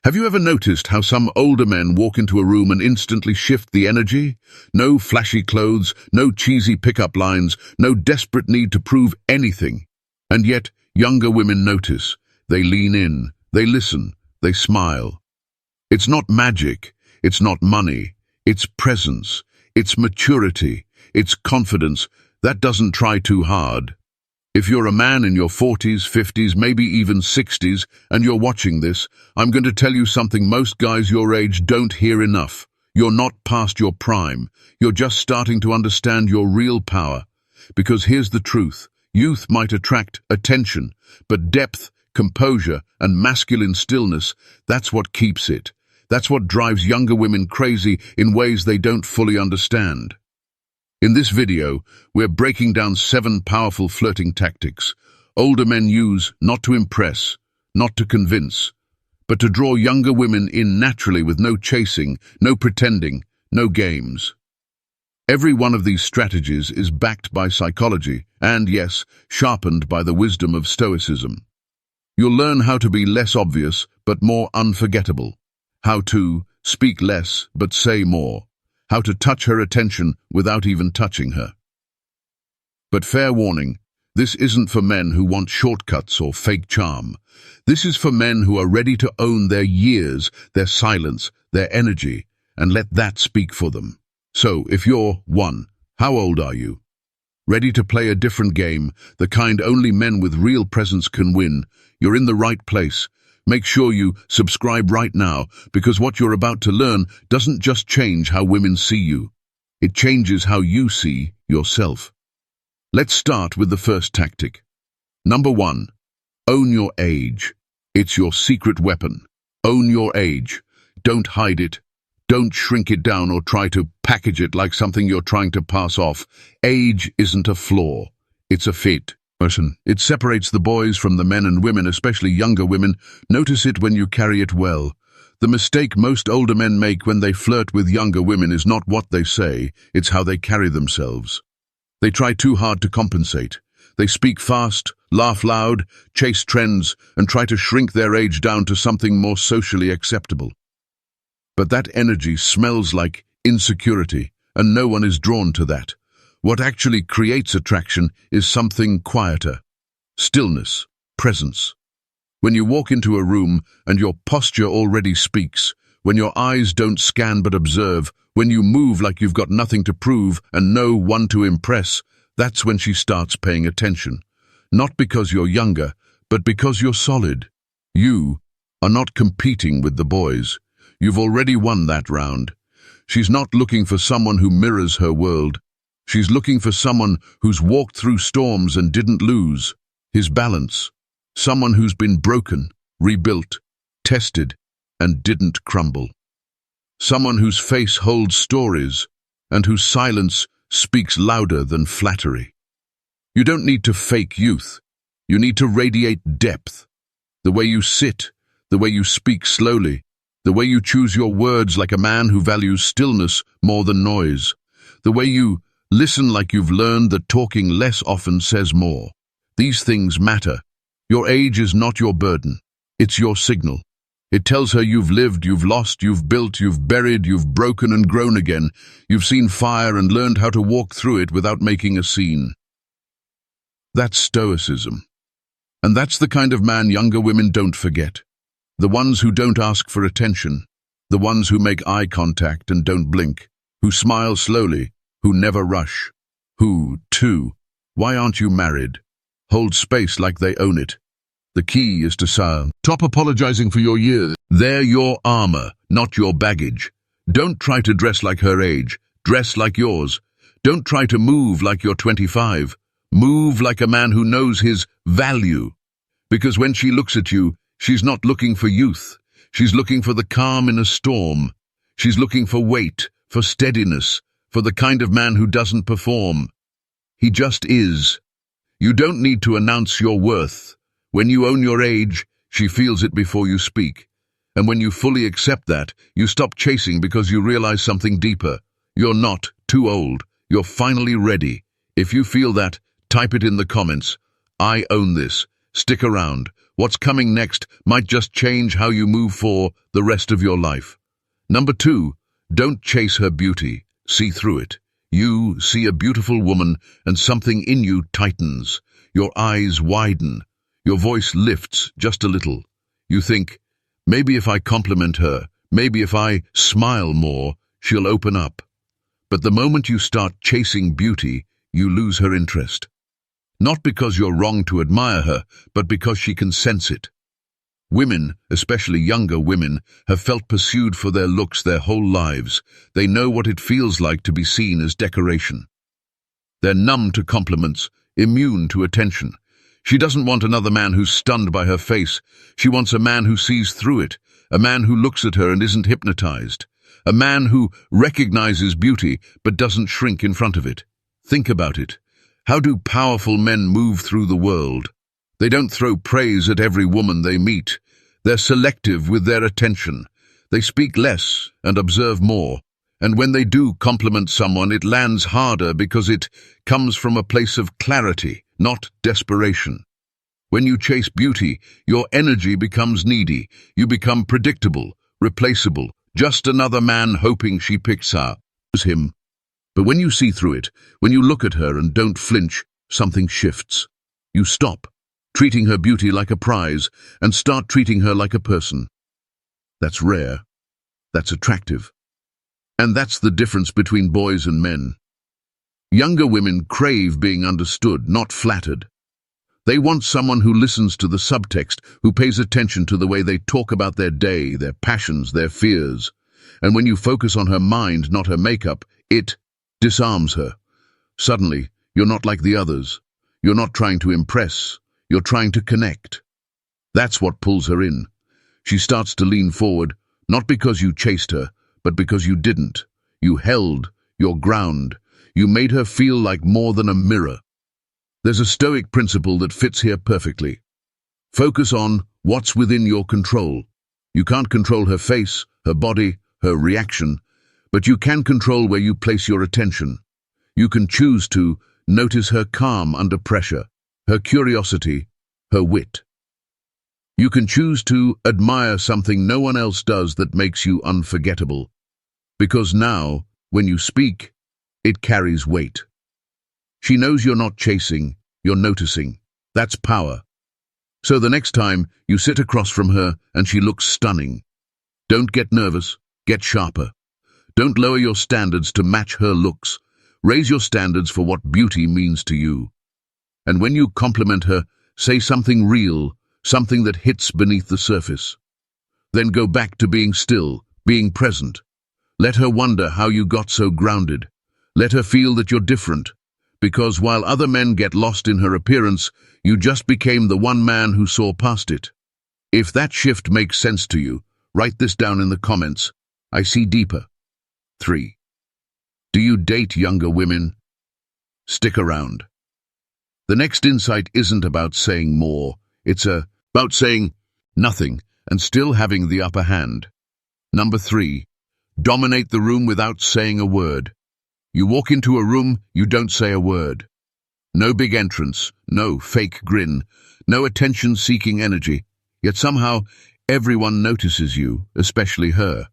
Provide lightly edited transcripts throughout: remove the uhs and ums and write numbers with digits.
Have you ever noticed how some older men walk into a room and instantly shift the energy? No flashy clothes, no cheesy pickup lines, no desperate need to prove anything. And yet, younger women notice. They lean in, they listen, they smile. It's not magic, it's not money, it's presence, it's maturity, it's confidence that doesn't try too hard. If you're a man in your 40s, 50s, maybe even 60s, and you're watching this, I'm going to tell you something most guys your age don't hear enough. You're not past your prime. You're just starting to understand your real power. Because here's the truth. Youth might attract attention, but depth, composure, and masculine stillness, that's what keeps it. That's what drives younger women crazy in ways they don't fully understand. In this video, we're breaking down 7 powerful flirting tactics older men use not to impress, not to convince, but to draw younger women in naturally with no chasing, no pretending, no games. Every one of these strategies is backed by psychology and, yes, sharpened by the wisdom of Stoicism. You'll learn how to be less obvious but more unforgettable, how to speak less but say more, how to touch her attention without even touching her. But fair warning, this isn't for men who want shortcuts or fake charm. This is for men who are ready to own their years, their silence, their energy, and let that speak for them. So, if you're 1, how old are you? Ready to play a different game, the kind only men with real presence can win, you're in the right place. Make sure you subscribe right now, because what you're about to learn doesn't just change how women see you. It changes how you see yourself. Let's start with the first tactic. Number 1. Own your age. It's your secret weapon. Own your age. Don't hide it. Don't shrink it down or try to package it like something you're trying to pass off. Age isn't a flaw. It's a fit. It separates the boys from the men and women, especially younger women. Notice it when you carry it well. The mistake most older men make when they flirt with younger women is not what they say, it's how they carry themselves. They try too hard to compensate. They speak fast, laugh loud, chase trends, and try to shrink their age down to something more socially acceptable. But that energy smells like insecurity, and no one is drawn to that. What actually creates attraction is something quieter. Stillness, presence. When you walk into a room and your posture already speaks, when your eyes don't scan but observe, when you move like you've got nothing to prove and no one to impress, that's when she starts paying attention. Not because you're younger, but because you're solid. You are not competing with the boys. You've already won that round. She's not looking for someone who mirrors her world. She's looking for someone who's walked through storms and didn't lose his balance. Someone who's been broken, rebuilt, tested, and didn't crumble. Someone whose face holds stories and whose silence speaks louder than flattery. You don't need to fake youth. You need to radiate depth. The way you sit, the way you speak slowly, the way you choose your words like a man who values stillness more than noise, the way you listen like you've learned that talking less often says more. These things matter. Your age is not your burden. It's your signal. It tells her you've lived, you've lost, you've built, you've buried, you've broken and grown again. You've seen fire and learned how to walk through it without making a scene. That's Stoicism. And that's the kind of man younger women don't forget. The ones who don't ask for attention. The ones who make eye contact and don't blink. Who smile slowly. Who never rush. Who, too, why aren't you married? Hold space like they own it. The key is to stop apologizing for your years. They're your armor, not your baggage. Don't try to dress like her age. Dress like yours. Don't try to move like you're 25. Move like a man who knows his value. Because when she looks at you, she's not looking for youth. She's looking for the calm in a storm. She's looking for weight, for steadiness, for the kind of man who doesn't perform. He just is. You don't need to announce your worth. When you own your age, she feels it before you speak. And when you fully accept that, you stop chasing because you realize something deeper. You're not too old. You're finally ready. If you feel that, type it in the comments. I own this. Stick around. What's coming next might just change how you move for the rest of your life. Number 2, don't chase her beauty, see through it. You see a beautiful woman and something in you tightens. Your eyes widen. Your voice lifts just a little. You think, maybe if I compliment her, maybe if I smile more, she'll open up. But the moment you start chasing beauty, you lose her interest. Not because you're wrong to admire her, but because she can sense it. Women, especially younger women, have felt pursued for their looks their whole lives. They know what it feels like to be seen as decoration. They're numb to compliments, immune to attention. She doesn't want another man who's stunned by her face. She wants a man who sees through it, a man who looks at her and isn't hypnotized, a man who recognizes beauty but doesn't shrink in front of it. Think about it. How do powerful men move through the world? They don't throw praise at every woman they meet. They're selective with their attention. They speak less and observe more. And when they do compliment someone, it lands harder because it comes from a place of clarity, not desperation. When you chase beauty, your energy becomes needy. You become predictable, replaceable, just another man hoping she picks up him. But when you see through it, when you look at her and don't flinch, something shifts. You stop treating her beauty like a prize and start treating her like a person. That's rare. That's attractive. And that's the difference between boys and men. Younger women crave being understood, not flattered. They want someone who listens to the subtext, who pays attention to the way they talk about their day, their passions, their fears. And when you focus on her mind, not her makeup, it disarms her. Suddenly, you're not like the others. You're not trying to impress. You're trying to connect. That's what pulls her in. She starts to lean forward, not because you chased her, but because you didn't. You held your ground. You made her feel like more than a mirror. There's a Stoic principle that fits here perfectly. Focus on what's within your control. You can't control her face, her body, her reaction, but you can control where you place your attention. You can choose to notice her calm under pressure, her curiosity, her wit. You can choose to admire something no one else does that makes you unforgettable. Because now, when you speak, it carries weight. She knows you're not chasing, you're noticing. That's power. So the next time you sit across from her and she looks stunning, don't get nervous, get sharper. Don't lower your standards to match her looks. Raise your standards for what beauty means to you. And when you compliment her, say something real, something that hits beneath the surface. Then go back to being still, being present. Let her wonder how you got so grounded. Let her feel that you're different. Because while other men get lost in her appearance, you just became the one man who saw past it. If that shift makes sense to you, write this down in the comments. I see deeper. 3. Do you date younger women? Stick around. The next insight isn't about saying more. It's about saying nothing and still having the upper hand. Number 3. Dominate the room without saying a word. You walk into a room, you don't say a word. No big entrance, no fake grin, no attention-seeking energy. Yet somehow, everyone notices you, especially her.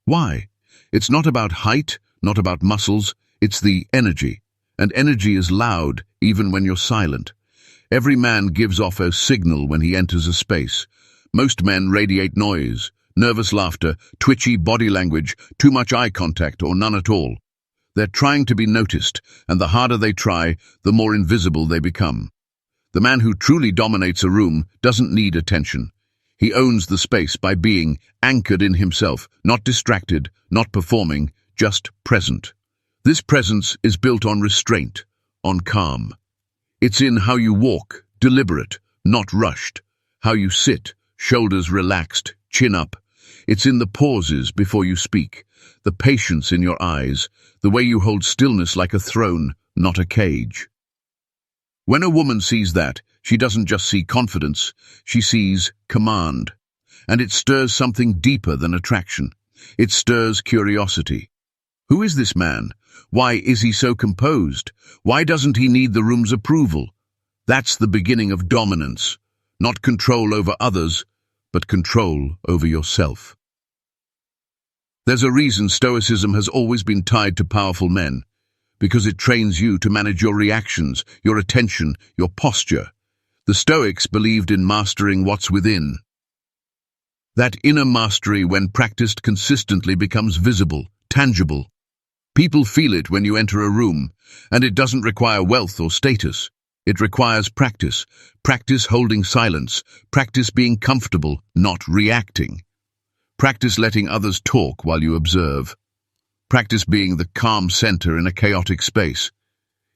Why? It's not about height, not about muscles, it's the energy. And energy is loud, even when you're silent. Every man gives off a signal when he enters a space. Most men radiate noise, nervous laughter, twitchy body language, too much eye contact, or none at all. They're trying to be noticed, and the harder they try, the more invisible they become. The man who truly dominates a room doesn't need attention. He owns the space by being anchored in himself, not distracted, not performing, just present. This presence is built on restraint, on calm. It's in how you walk, deliberate, not rushed. How you sit, shoulders relaxed, chin up. It's in the pauses before you speak, the patience in your eyes, the way you hold stillness like a throne, not a cage. When a woman sees that, she doesn't just see confidence, she sees command. And it stirs something deeper than attraction. It stirs curiosity. Who is this man? Why is he so composed? Why doesn't he need the room's approval? That's the beginning of dominance. not control over others, but control over yourself. There's a reason Stoicism has always been tied to powerful men, because it trains you to manage your reactions, your attention, your posture. The Stoics believed in mastering what's within. That inner mastery, when practiced consistently, becomes visible, tangible. People feel it when you enter a room, and it doesn't require wealth or status. It requires practice, practice holding silence, practice being comfortable, not reacting. Practice letting others talk while you observe. Practice being the calm center in a chaotic space.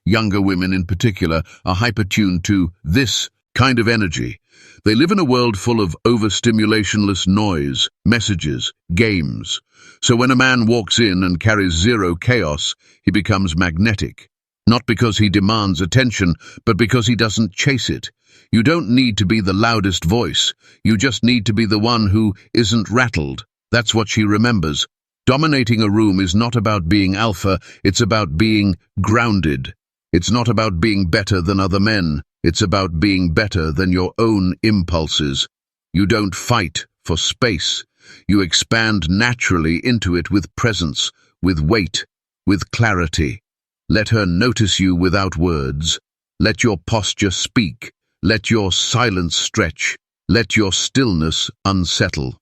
Younger women in particular are hyper-tuned to this kind of energy. They live in a world full of overstimulationless noise, messages, games. So when a man walks in and carries zero chaos, he becomes magnetic. Not because he demands attention, but because he doesn't chase it. You don't need to be the loudest voice. You just need to be the one who isn't rattled. That's what she remembers. Dominating a room is not about being alpha, it's about being grounded. It's not about being better than other men. It's about being better than your own impulses. You don't fight for space. You expand naturally into it with presence, with weight, with clarity. Let her notice you without words. Let your posture speak. Let your silence stretch. Let your stillness unsettle.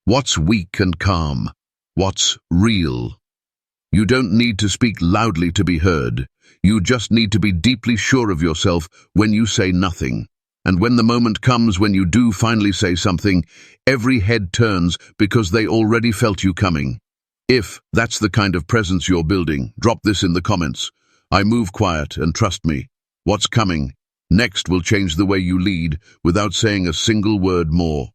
What's weak and calm? What's real? You don't need to speak loudly to be heard. You just need to be deeply sure of yourself when you say nothing. And when the moment comes when you do finally say something, every head turns because they already felt you coming. If that's the kind of presence you're building, drop this in the comments. I move quiet, and trust me, what's coming next will change the way you lead without saying a single word more.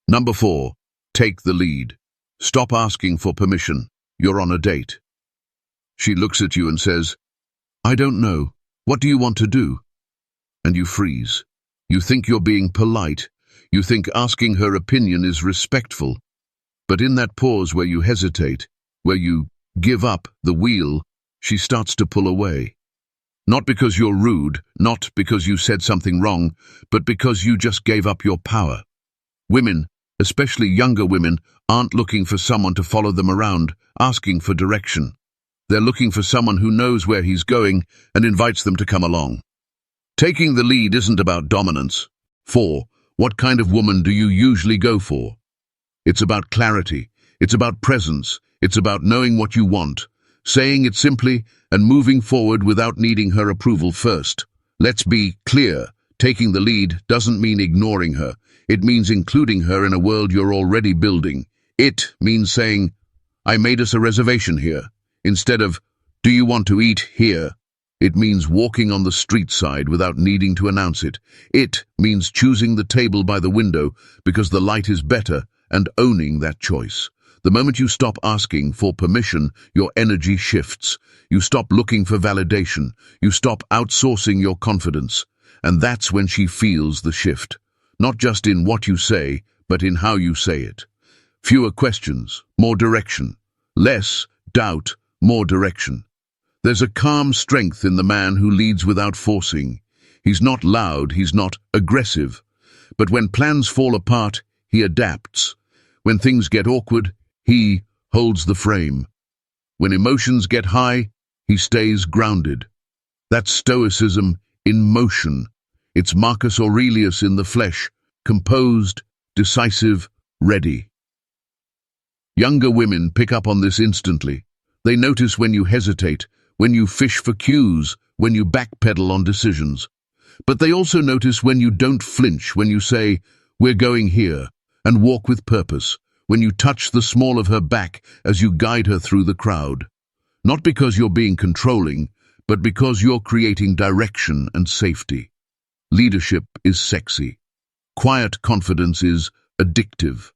Number 4, take the lead. Stop asking for permission. You're on a date. She looks at you and says, "I don't know. What do you want to do?" And you freeze. You think you're being polite. You think asking her opinion is respectful. But in that pause where you hesitate, where you give up the wheel, she starts to pull away. Not because you're rude, not because you said something wrong, but because you just gave up your power. Women, especially younger women, aren't looking for someone to follow them around, asking for direction. They're looking for someone who knows where he's going and invites them to come along. Taking the lead isn't about dominance. 4. What kind of woman do you usually go for? It's about clarity. It's about presence. It's about knowing what you want, saying it simply, and moving forward without needing her approval first. Let's be clear. Taking the lead doesn't mean ignoring her. It means including her in a world you're already building. It means saying, "I made us a reservation here," instead of, "Do you want to eat here?" It means walking on the street side without needing to announce it. It means choosing the table by the window because the light is better and owning that choice. The moment you stop asking for permission, your energy shifts. You stop looking for validation. You stop outsourcing your confidence. And that's when she feels the shift. Not just in what you say, but in how you say it. Fewer questions, more direction. Less doubt, more direction. There's a calm strength in the man who leads without forcing. He's not loud, he's not aggressive. But when plans fall apart, he adapts. When things get awkward, he holds the frame. When emotions get high, he stays grounded. That's Stoicism in motion. It's Marcus Aurelius in the flesh, composed, decisive, ready. Younger women pick up on this instantly. They notice when you hesitate, when you fish for cues, when you backpedal on decisions. But they also notice when you don't flinch, when you say, "We're going here," and walk with purpose, when you touch the small of her back as you guide her through the crowd. Not because you're being controlling, but because you're creating direction and safety. Leadership is sexy. Quiet confidence is addictive.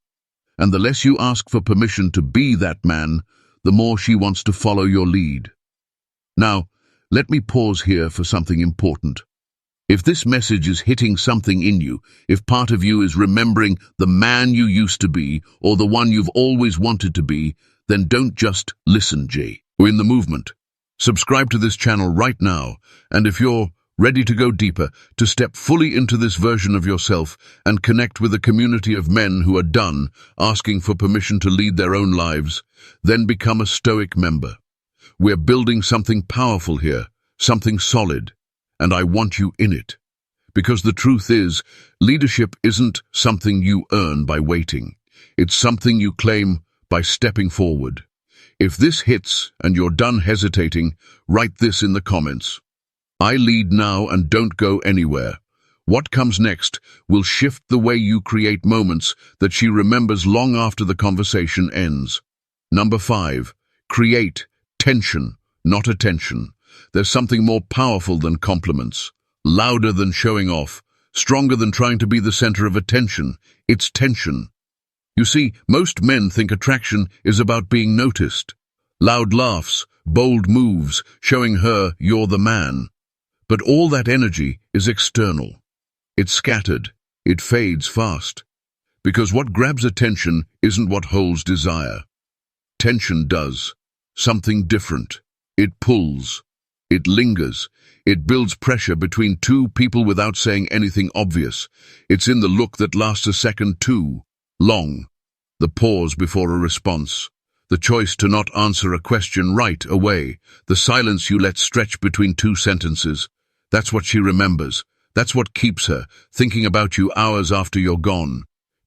And the less you ask for permission to be that man, the more she wants to follow your lead. Now, let me pause here for something important. If this message is hitting something in you, if part of you is remembering the man you used to be or the one you've always wanted to be, then don't just listen, We're in the movement. Subscribe to this channel right now, and if you're ready to go deeper, to step fully into this version of yourself and connect with a community of men who are done asking for permission to lead their own lives, then become a Stoic member. We're building something powerful here, something solid, and I want you in it. Because the truth is, leadership isn't something you earn by waiting. It's something you claim by stepping forward. If this hits and you're done hesitating, write this in the comments. I lead now and don't go anywhere. What comes next will shift the way you create moments that she remembers long after the conversation ends. Number 5. Create tension, not attention. There's something more powerful than compliments, louder than showing off, stronger than trying to be the center of attention. It's tension. You see, most men think attraction is about being noticed. Loud laughs, bold moves, showing her you're the man. But all that energy is external. It's scattered. It fades fast. Because what grabs attention isn't what holds desire. Tension does. Something different. It pulls. It lingers. It builds pressure between two people without saying anything obvious. It's in the look that lasts a second too long. The pause before a response. The choice to not answer a question right away. The silence you let stretch between two sentences. That's what she remembers. That's what keeps her thinking about you hours after you're gone.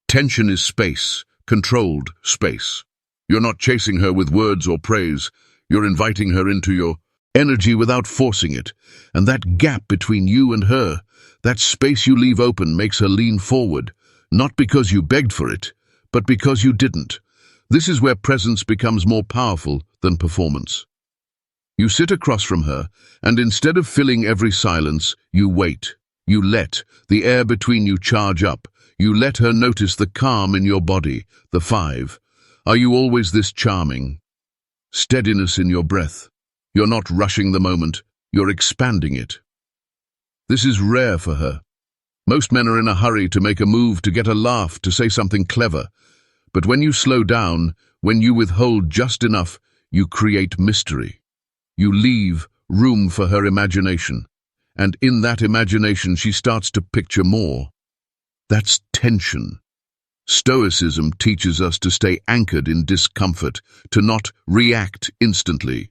Tension is space, controlled space. You're not chasing her with words or praise. You're inviting her into your energy without forcing it. And that gap between you and her, that space you leave open, makes her lean forward. Not because you begged for it, but because you didn't. This is where presence becomes more powerful than performance. You sit across from her, and instead of filling every silence, you wait. You let the air between you charge up. You let her notice the calm in your body. The 5. Are you always this charming? Steadiness in your breath. You're not rushing the moment. You're expanding it. This is rare for her. Most men are in a hurry to make a move, to get a laugh, to say something clever. But when you slow down, when you withhold just enough, you create mystery. You leave room for her imagination. And in that imagination, she starts to picture more. That's tension. Stoicism teaches us to stay anchored in discomfort, to not react instantly.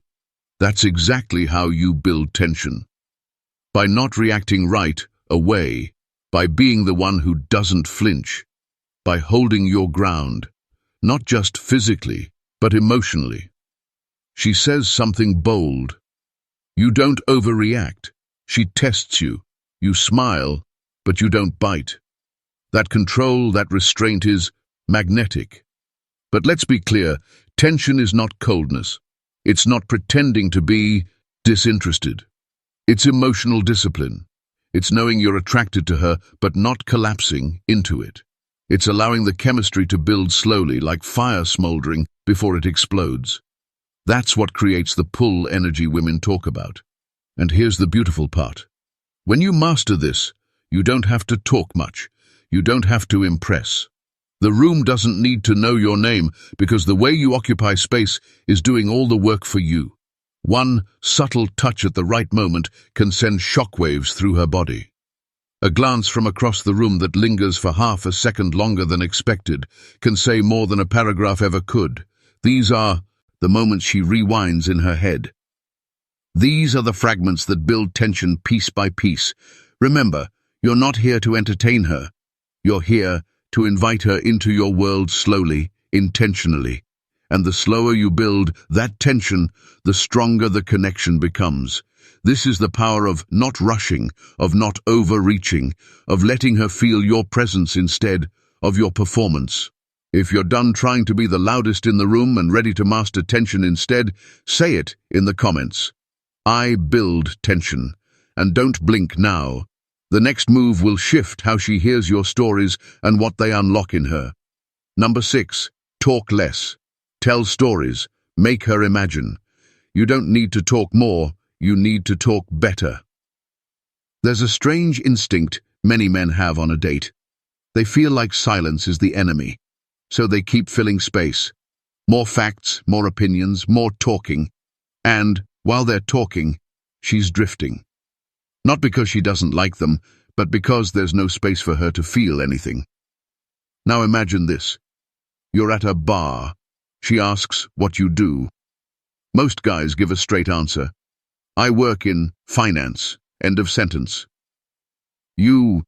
That's exactly how you build tension. By not reacting right away, by being the one who doesn't flinch, by holding your ground, not just physically, but emotionally. She says something bold. You don't overreact. She tests you. You smile, but you don't bite. That control, that restraint is magnetic. But let's be clear, tension is not coldness. It's not pretending to be disinterested. It's emotional discipline. It's knowing you're attracted to her, but not collapsing into it. It's allowing the chemistry to build slowly, like fire smoldering before it explodes. That's what creates the pull energy women talk about. And here's the beautiful part. When you master this, you don't have to talk much. You don't have to impress. The room doesn't need to know your name, because the way you occupy space is doing all the work for you. One subtle touch at the right moment can send shockwaves through her body. A glance from across the room that lingers for half a second longer than expected can say more than a paragraph ever could. These are the moments she rewinds in her head. These are the fragments that build tension piece by piece. Remember, you're not here to entertain her. You're here to invite her into your world slowly, intentionally. And the slower you build that tension, the stronger the connection becomes. This is the power of not rushing, of not overreaching, of letting her feel your presence instead of your performance. If you're done trying to be the loudest in the room and ready to master tension instead, say it in the comments. I build tension. And don't blink now. The next move will shift how she hears your stories and what they unlock in her. Number 6, talk less. Tell stories. Make her imagine. You don't need to talk more. You need to talk better. There's a strange instinct many men have on a date. They feel like silence is the enemy, so they keep filling space. More facts, more opinions, more talking. And, while they're talking, she's drifting. Not because she doesn't like them, but because there's no space for her to feel anything. Now imagine this. You're at a bar. She asks what you do. Most guys give a straight answer. I work in finance. End of sentence. You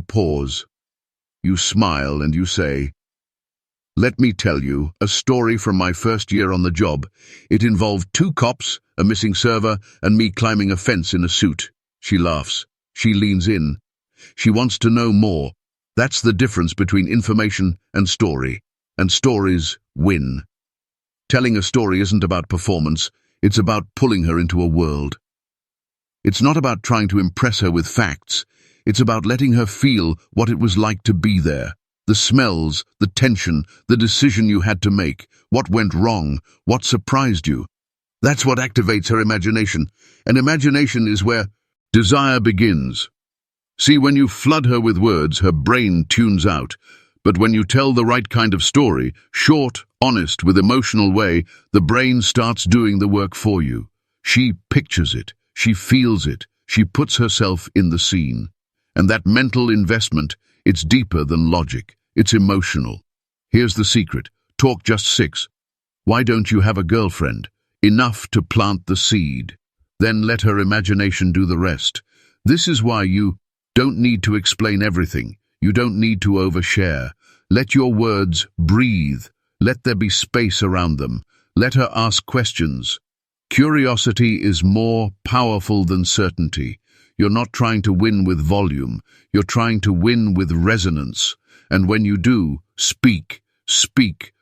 pause. You smile and you say, let me tell you a story from my first year on the job. It involved 2 cops, a missing server, and me climbing a fence in a suit. She laughs. She leans in. She wants to know more. That's the difference between information and story. And stories win. Telling a story isn't about performance. It's about pulling her into a world. It's not about trying to impress her with facts. It's about letting her feel what it was like to be there. The smells, the tension, the decision you had to make, what went wrong, what surprised you. That's what activates her imagination. And imagination is where desire begins. See, when you flood her with words, her brain tunes out. But when you tell the right kind of story, short, honest, with emotional way, the brain starts doing the work for you. She pictures it. She feels it. She puts herself in the scene. And that mental investment, it's deeper than logic. It's emotional. Here's the secret. Talk just 6. Why don't you have a girlfriend? Enough to plant the seed. Then let her imagination do the rest. This is why you don't need to explain everything. You don't need to overshare. Let your words breathe. Let there be space around them. Let her ask questions. Curiosity is more powerful than certainty. You're not trying to win with volume. You're trying to win with resonance. And when you do, speak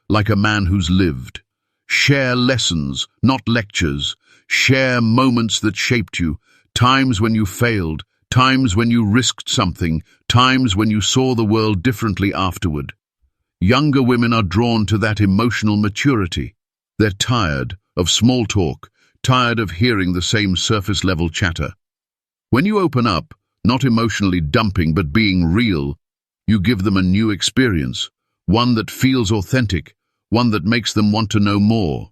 like a man who's lived. Share lessons, not lectures. Share moments that shaped you, times when you failed, times when you risked something, times when you saw the world differently afterward. Younger women are drawn to that emotional maturity. They're tired of small talk, tired of hearing the same surface-level chatter. When you open up, not emotionally dumping but being real, you give them a new experience, one that feels authentic, one that makes them want to know more.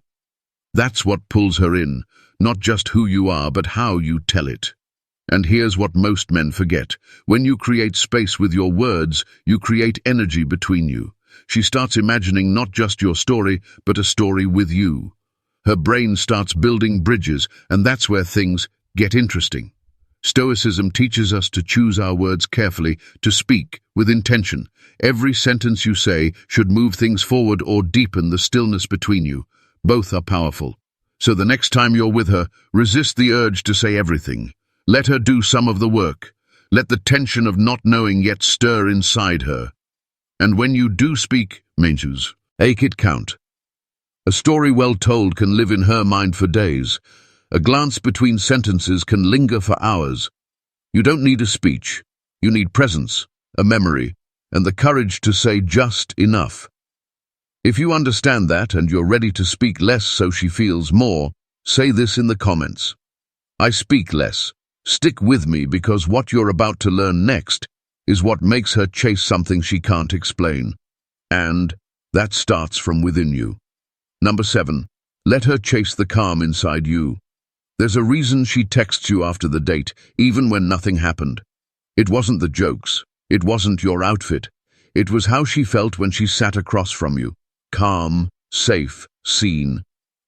That's what pulls her in, not just who you are, but how you tell it. And here's what most men forget. When you create space with your words, you create energy between you. She starts imagining not just your story, but a story with you. Her brain starts building bridges, and that's where things get interesting. Stoicism teaches us to choose our words carefully, to speak with intention. Every sentence you say should move things forward or deepen the stillness between you. Both are powerful. So the next time you're with her, resist the urge to say everything. Let her do some of the work. Let the tension of not knowing yet stir inside her. And when you do speak, make it count. A story well told can live in her mind for days. A glance between sentences can linger for hours. You don't need a speech. You need presence, a memory, and the courage to say just enough. If you understand that and you're ready to speak less so she feels more, say this in the comments. I speak less. Stick with me, because what you're about to learn next is what makes her chase something she can't explain. And that starts from within you. Number 7. Let her chase the calm inside you. There's a reason she texts you after the date, even when nothing happened. It wasn't the jokes. It wasn't your outfit. It was how she felt when she sat across from you. Calm, safe, seen.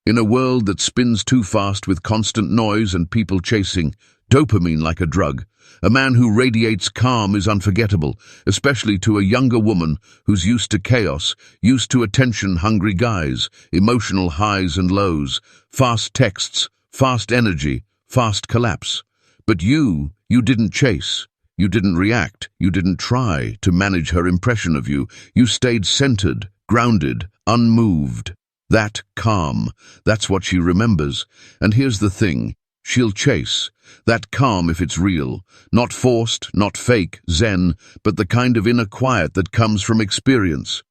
In a world that spins too fast with constant noise and people chasing dopamine like a drug, a man who radiates calm is unforgettable, especially to a younger woman who's used to chaos, used to attention-hungry guys, emotional highs and lows, fast texts, fast energy, fast collapse. But you didn't chase. You didn't react. You didn't try to manage her impression of you. You stayed centered, grounded, unmoved. That calm, that's what she remembers. And here's the thing. She'll chase. That calm if it's real. Not forced, not fake, zen, but the kind of inner quiet that comes from experience.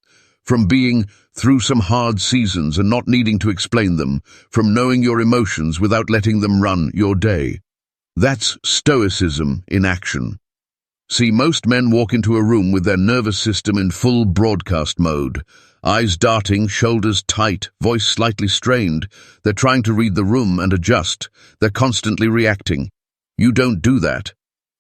From being through some hard seasons and not needing to explain them. From knowing your emotions without letting them run your day. That's Stoicism in action. See, most men walk into a room with their nervous system in full broadcast mode. Eyes darting, shoulders tight, voice slightly strained. They're trying to read the room and adjust. They're constantly reacting. You don't do that.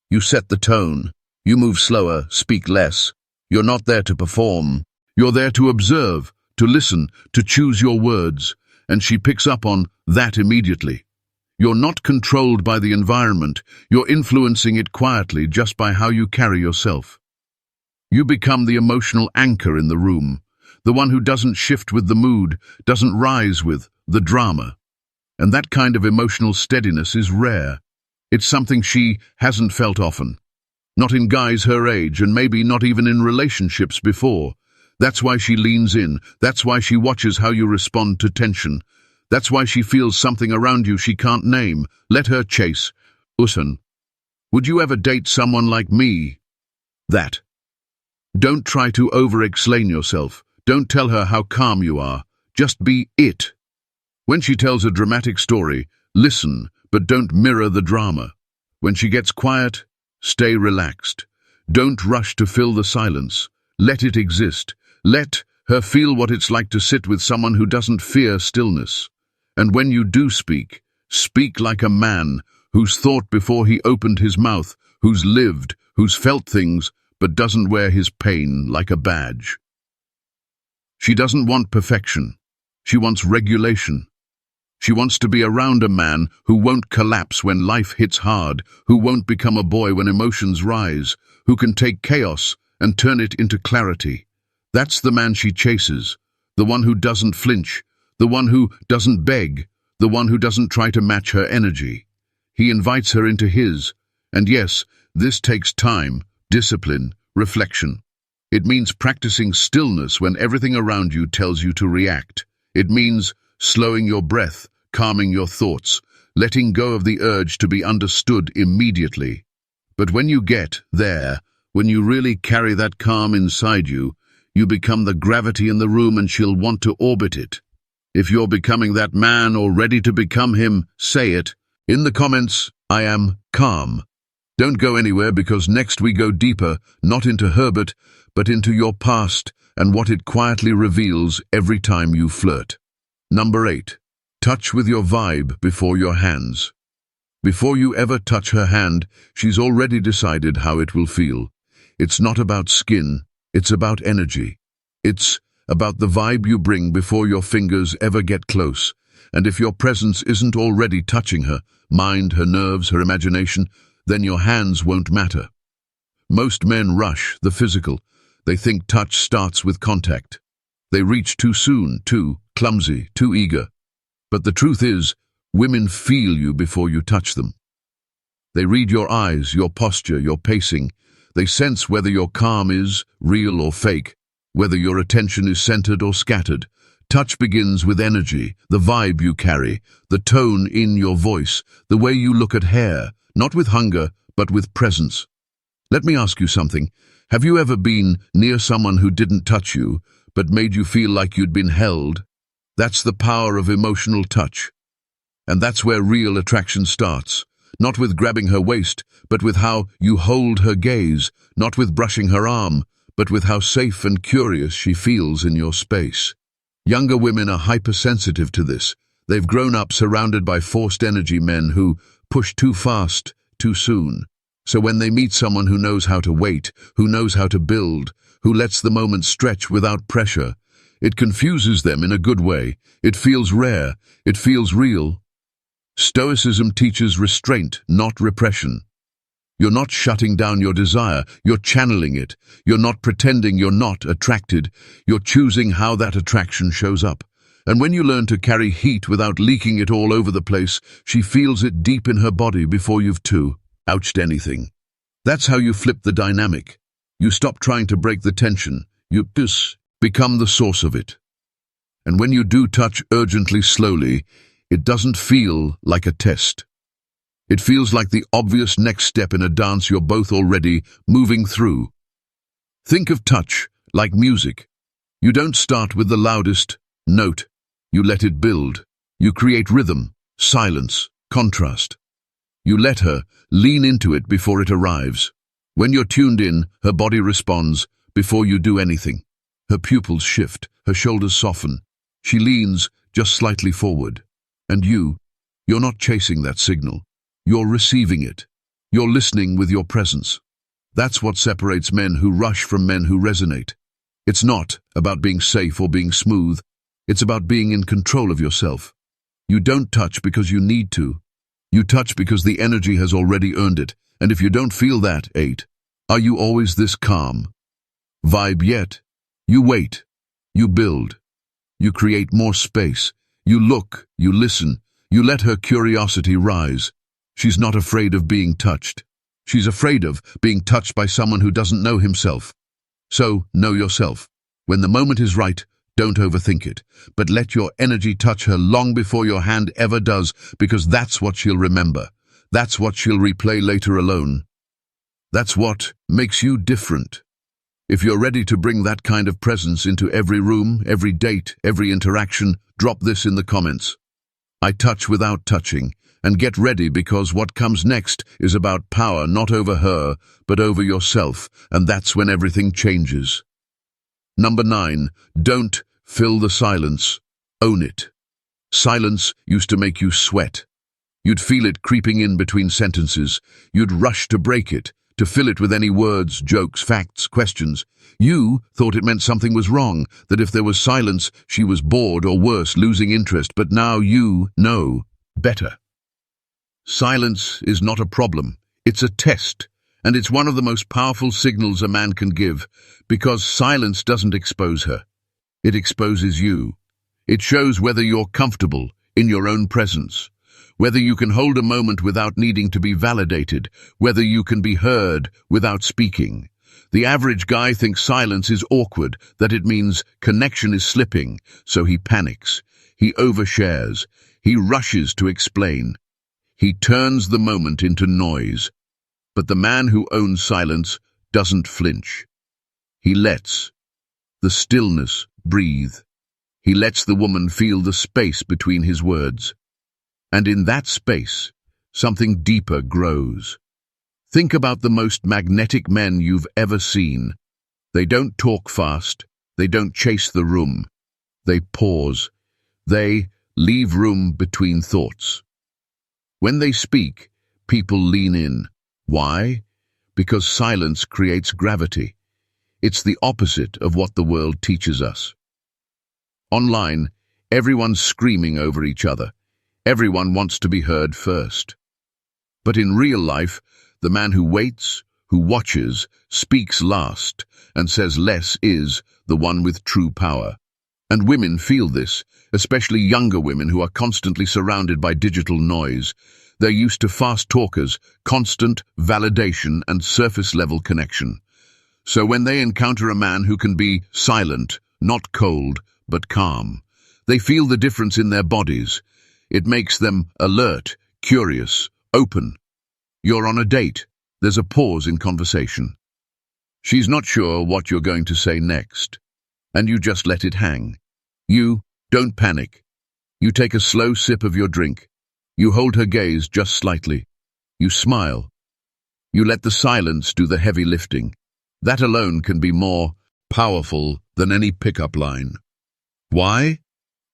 You set the tone. You move slower, speak less. You're not there to perform. You're there to observe, to listen, to choose your words. And she picks up on that immediately. You're not controlled by the environment. You're influencing it quietly just by how you carry yourself. You become the emotional anchor in the room, the one who doesn't shift with the mood, doesn't rise with the drama. And that kind of emotional steadiness is rare. It's something she hasn't felt often. Not in guys her age, and maybe not even in relationships before. That's why she leans in. That's why she watches how you respond to tension. That's why she feels something around you she can't name. Let her chase. Listen, would you ever date someone like me? That. Don't try to over-explain yourself. Don't tell her how calm you are. Just be it. When she tells a dramatic story, listen, but don't mirror the drama. When she gets quiet, stay relaxed. Don't rush to fill the silence. Let it exist. Let her feel what it's like to sit with someone who doesn't fear stillness. And when you do speak, speak like a man who's thought before he opened his mouth, who's lived, who's felt things, but doesn't wear his pain like a badge. She doesn't want perfection. She wants regulation. She wants to be around a man who won't collapse when life hits hard, who won't become a boy when emotions rise, who can take chaos and turn it into clarity. That's the man she chases, the one who doesn't flinch, the one who doesn't beg, the one who doesn't try to match her energy. He invites her into his, and yes, this takes time, discipline, reflection. It means practicing stillness when everything around you tells you to react. It means slowing your breath, calming your thoughts, letting go of the urge to be understood immediately. But when you get there, when you really carry that calm inside you, you become the gravity in the room and she'll want to orbit it. If you're becoming that man or ready to become him, say it. In the comments, I am calm. Don't go anywhere because next we go deeper, not into Herbert, but into your past and what it quietly reveals every time you flirt. Number 8. Touch with your vibe before your hands. Before you ever touch her hand, she's already decided how it will feel. It's not about skin, it's about energy. It's about the vibe you bring before your fingers ever get close. And if your presence isn't already touching her mind, her nerves, her imagination, then your hands won't matter. Most men rush the physical. They think touch starts with contact. They reach too soon, too clumsy, too eager. But the truth is, women feel you before you touch them. They read your eyes, your posture, your pacing. They sense whether your calm is real or fake, whether your attention is centered or scattered. Touch begins with energy, the vibe you carry, the tone in your voice, the way you look at hair, not with hunger, but with presence. Let me ask you something. Have you ever been near someone who didn't touch you, but made you feel like you'd been held? That's the power of emotional touch. And that's where real attraction starts. Not with grabbing her waist, but with how you hold her gaze, not with brushing her arm, but with how safe and curious she feels in your space. Younger women are hypersensitive to this. They've grown up surrounded by forced energy men who push too fast, too soon. So when they meet someone who knows how to wait, who knows how to build, who lets the moment stretch without pressure, it confuses them in a good way. It feels rare. It feels real. Stoicism teaches restraint, not repression. You're not shutting down your desire, you're channeling it. You're not pretending you're not attracted, you're choosing how that attraction shows up. And when you learn to carry heat without leaking it all over the place, she feels it deep in her body before you've ouched anything. That's how you flip the dynamic. You stop trying to break the tension, you become the source of it. And when you do touch urgently, slowly, it doesn't feel like a test. It feels like the obvious next step in a dance you're both already moving through. Think of touch like music. You don't start with the loudest note. You let it build. You create rhythm, silence, contrast. You let her lean into it before it arrives. When you're tuned in, her body responds before you do anything. Her pupils shift, her shoulders soften. She leans just slightly forward. And you're not chasing that signal. You're receiving it. You're listening with your presence. That's what separates men who rush from men who resonate. It's not about being safe or being smooth. It's about being in control of yourself. You don't touch because you need to. You touch because the energy has already earned it. And if you don't feel that, 8, are you always this calm? Vibe yet? You wait. You build. You create more space. You look. You listen. You let her curiosity rise. She's not afraid of being touched. She's afraid of being touched by someone who doesn't know himself. So, know yourself. When the moment is right, don't overthink it, but let your energy touch her long before your hand ever does, because that's what she'll remember. That's what she'll replay later alone. That's what makes you different. If you're ready to bring that kind of presence into every room, every date, every interaction, drop this in the comments. I touch without touching, and get ready because what comes next is about power, not over her, but over yourself, and that's when everything changes. Number 9, don't fill the silence, own it. Silence used to make you sweat. You'd feel it creeping in between sentences. You'd rush to break it, to fill it with any words, jokes, facts, questions. You thought it meant something was wrong, that if there was silence, she was bored or worse, losing interest, but now you know better. Silence is not a problem, it's a test, and it's one of the most powerful signals a man can give, because silence doesn't expose her. It exposes you. It shows whether you're comfortable in your own presence, whether you can hold a moment without needing to be validated, whether you can be heard without speaking. The average guy thinks silence is awkward, that it means connection is slipping, so he panics, he overshares, he rushes to explain. He turns the moment into noise. But the man who owns silence doesn't flinch. He lets the stillness breathe. He lets the woman feel the space between his words. And in that space, something deeper grows. Think about the most magnetic men you've ever seen. They don't talk fast. They don't chase the room. They pause. They leave room between thoughts. When they speak, people lean in. Why? Because silence creates gravity. It's the opposite of what the world teaches us. Online, everyone's screaming over each other. Everyone wants to be heard first. But in real life, the man who waits, who watches, speaks last, and says less is the one with true power. And women feel this, especially younger women who are constantly surrounded by digital noise. They're used to fast talkers, constant validation and surface-level connection. So when they encounter a man who can be silent, not cold, but calm, they feel the difference in their bodies. It makes them alert, curious, open. You're on a date. There's a pause in conversation. She's not sure what you're going to say next, and you just let it hang. You don't panic. You take a slow sip of your drink. You hold her gaze just slightly. You smile. You let the silence do the heavy lifting. That alone can be more powerful than any pickup line. Why?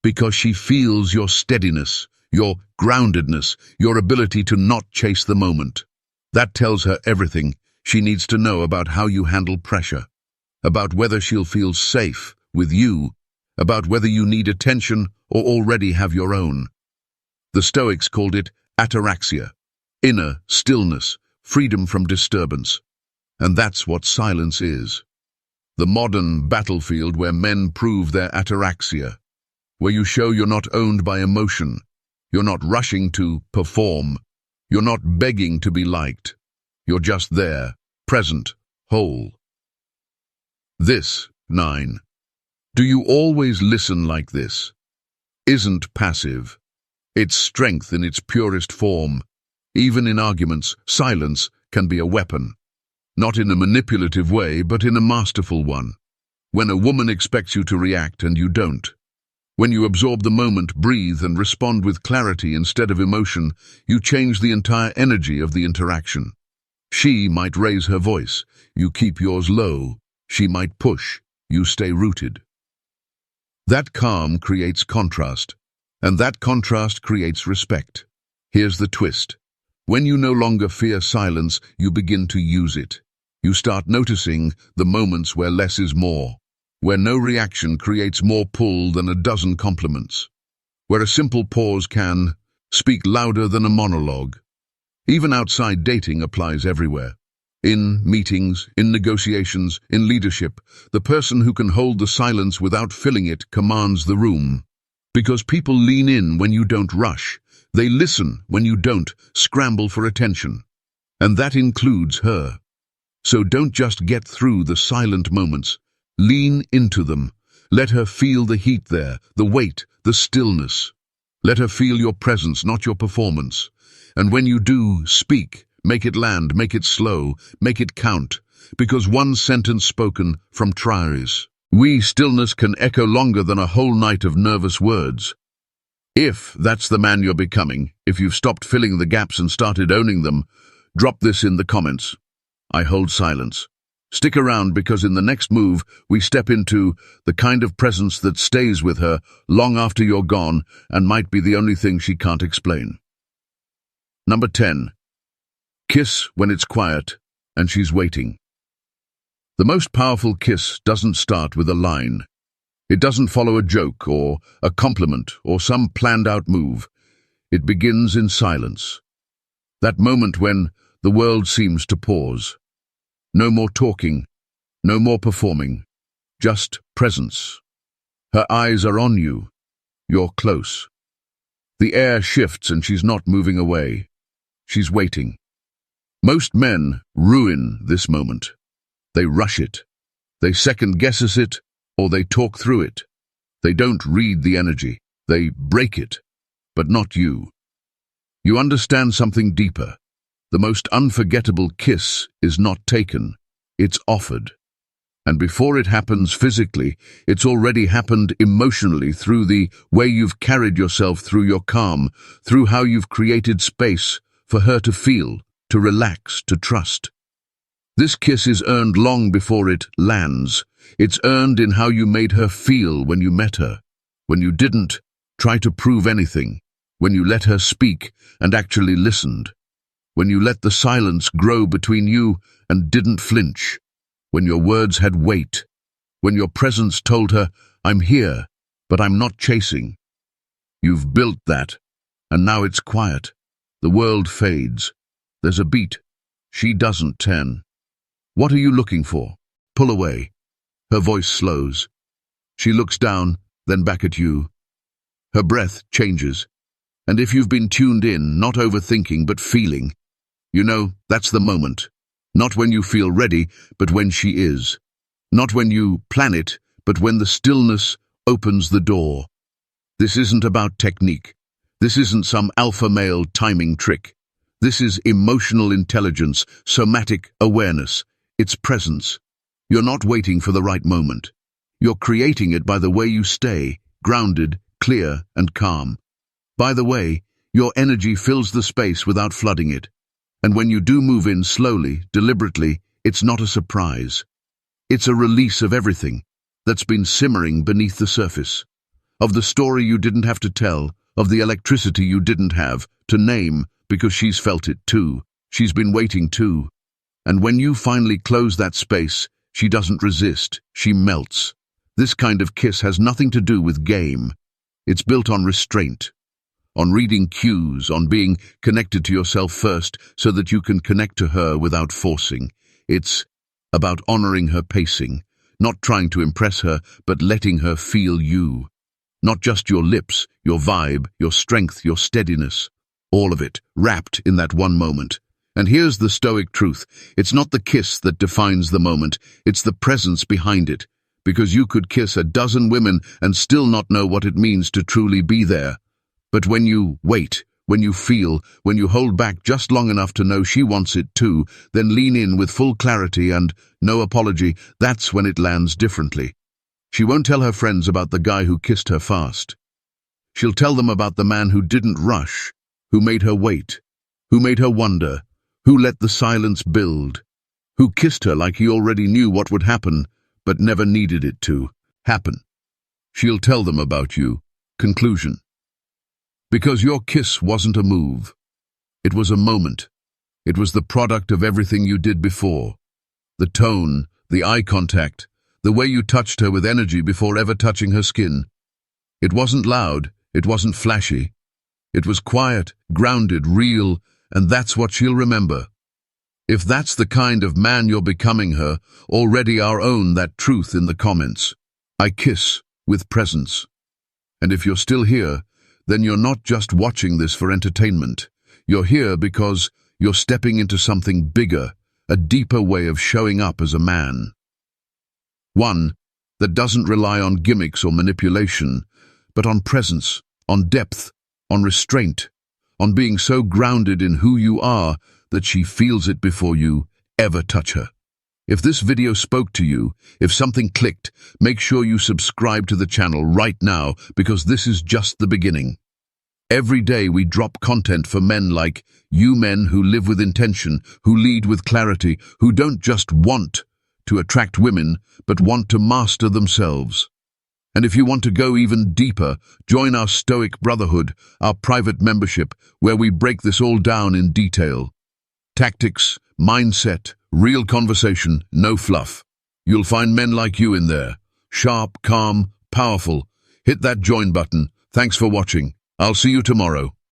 Because she feels your steadiness, your groundedness, your ability to not chase the moment. That tells her everything she needs to know about how you handle pressure, about whether she'll feel safe with you, about whether you need attention or already have your own. The Stoics called it ataraxia, inner stillness, freedom from disturbance. And that's what silence is. The modern battlefield where men prove their ataraxia, where you show you're not owned by emotion, you're not rushing to perform, you're not begging to be liked, you're just there, present, whole. This, 9. Do you always listen like this? Isn't passive. It's strength in its purest form. Even in arguments, silence can be a weapon. Not in a manipulative way, but in a masterful one. When a woman expects you to react and you don't. When you absorb the moment, breathe, and respond with clarity instead of emotion, you change the entire energy of the interaction. She might raise her voice. You keep yours low. She might push. You stay rooted. That calm creates contrast, and that contrast creates respect. Here's the twist. When you no longer fear silence, you begin to use it. You start noticing the moments where less is more, where no reaction creates more pull than a dozen compliments, where a simple pause can speak louder than a monologue. Even outside dating applies everywhere. In meetings, in negotiations, in leadership, the person who can hold the silence without filling it commands the room. Because people lean in when you don't rush. They listen when you don't scramble for attention. And that includes her. So don't just get through the silent moments. Lean into them. Let her feel the heat there, the weight, the stillness. Let her feel your presence, not your performance. And when you do, speak. Make it land, make it slow, make it count. Because one sentence spoken from tries. Stillness can echo longer than a whole night of nervous words. If that's the man you're becoming, if you've stopped filling the gaps and started owning them, drop this in the comments. I hold silence. Stick around because in the next move, we step into the kind of presence that stays with her long after you're gone and might be the only thing she can't explain. Number 10. Kiss when it's quiet and she's waiting. The most powerful kiss doesn't start with a line. It doesn't follow a joke or a compliment or some planned-out move. It begins in silence. That moment when the world seems to pause. No more talking, no more performing, just presence. Her eyes are on you. You're close. The air shifts and she's not moving away. She's waiting. Most men ruin this moment. They rush it. They second-guess it, or they talk through it. They don't read the energy. They break it, but not you. You understand something deeper. The most unforgettable kiss is not taken, it's offered. And before it happens physically, it's already happened emotionally through the way you've carried yourself through your calm, through how you've created space for her to feel, to relax, to trust. This kiss is earned long before it lands. It's earned in how you made her feel when you met her, when you didn't try to prove anything, when you let her speak and actually listened, when you let the silence grow between you and didn't flinch, when your words had weight, when your presence told her, "I'm here, but I'm not chasing." You've built that, and now it's quiet. The world fades. There's a beat. She doesn't turn. What are you looking for? Pull away. Her voice slows. She looks down, then back at you. Her breath changes. And if you've been tuned in, not overthinking but feeling, you know that's the moment. Not when you feel ready, but when she is. Not when you plan it, but when the stillness opens the door. This isn't about technique. This isn't some alpha male timing trick. This is emotional intelligence, somatic awareness. It's presence. You're not waiting for the right moment. You're creating it by the way you stay, grounded, clear, and calm. By the way, your energy fills the space without flooding it. And when you do move in slowly, deliberately, it's not a surprise. It's a release of everything that's been simmering beneath the surface. Of the story you didn't have to tell, of the electricity you didn't have to name, because she's felt it too. She's been waiting too. And when you finally close that space, she doesn't resist, she melts. This kind of kiss has nothing to do with game. It's built on restraint, on reading cues, on being connected to yourself first so that you can connect to her without forcing. It's about honoring her pacing, not trying to impress her, but letting her feel you. Not just your lips, your vibe, your strength, your steadiness. All of it, wrapped in that one moment. And here's the Stoic truth. It's not the kiss that defines the moment, it's the presence behind it. Because you could kiss a dozen women and still not know what it means to truly be there. But when you wait, when you feel, when you hold back just long enough to know she wants it too, then lean in with full clarity and no apology, that's when it lands differently. She won't tell her friends about the guy who kissed her fast. She'll tell them about the man who didn't rush, who made her wait, who made her wonder, who let the silence build, who kissed her like he already knew what would happen, but never needed it to happen. She'll tell them about you. Conclusion. Because your kiss wasn't a move. It was a moment. It was the product of everything you did before. The tone, the eye contact, the way you touched her with energy before ever touching her skin. It wasn't loud, it wasn't flashy. It was quiet, grounded, real, and that's what she'll remember. If that's the kind of man you're becoming her, already own that truth in the comments. I kiss with presence. And if you're still here, then you're not just watching this for entertainment. You're here because you're stepping into something bigger, a deeper way of showing up as a man. One that doesn't rely on gimmicks or manipulation, but on presence, on depth, on restraint, on being so grounded in who you are that she feels it before you ever touch her. If this video spoke to you, if something clicked, make sure you subscribe to the channel right now, because this is just the beginning. Every day we drop content for men like you, men who live with intention, who lead with clarity, who don't just want to attract women, but want to master themselves. And if you want to go even deeper, join our Stoic Brotherhood, our private membership, where we break this all down in detail. Tactics, mindset, real conversation, no fluff. You'll find men like you in there. Sharp, calm, powerful. Hit that join button. Thanks for watching. I'll see you tomorrow.